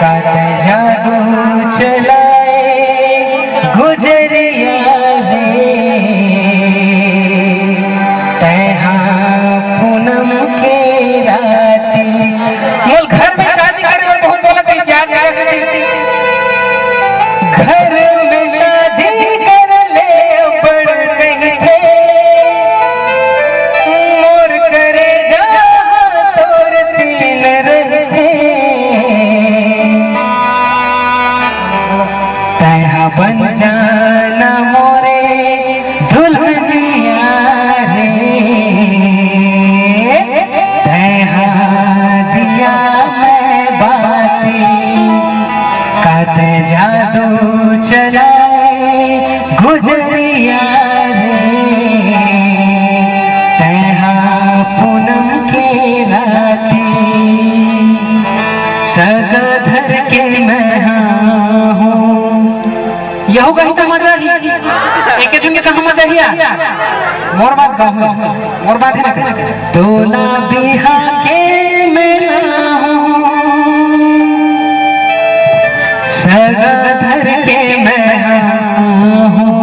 काट जादू चलाए गुजरिया रे तैहा पूनम के राती। मोल घर में शादी करे और बहुत बोलत है याद करे घर में शादी कर ले पड़ गई थे मोर करे जा तोर तीन रहे तैहा बन जाना मोरे दुल्हनिया रे तैहा दिया मैं बाती काट जादू चलाए गुजरिया रे तैहा पूनम के राती। सगाधर के मैं हूँ यहो कहीं तो मजा ही एक दिन के कहाँ मजा ही मोर बात गाँव मोर बात है ना तोला बिहा के मैं हूँ सगाधर के मैं हूँ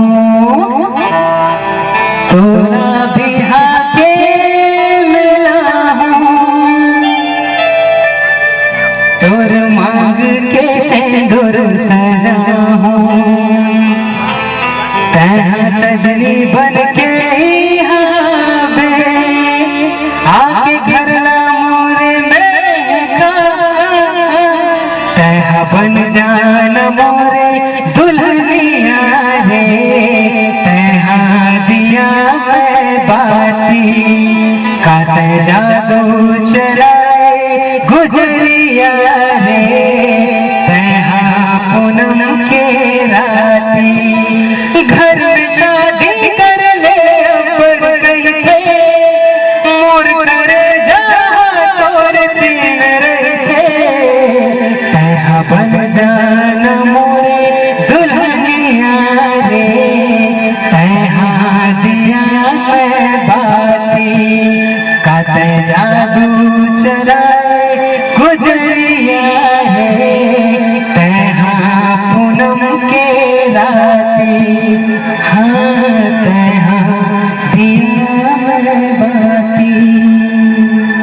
तोला बिहा के मैं हूँ तोर मांग के सिंदूर सजा हूँ तैहा सजनी बन के आके घर ना मोरे में तैहा बन जान मोरे दुल्हनिया रे तैहा दिया मैं बाती काट जादू चलाए गुजरिया रे तैहा पूनम के राती। घर में शादी कर ले पड़ गई थे मोर करे जा तोर तीन रहे तैहा बन जा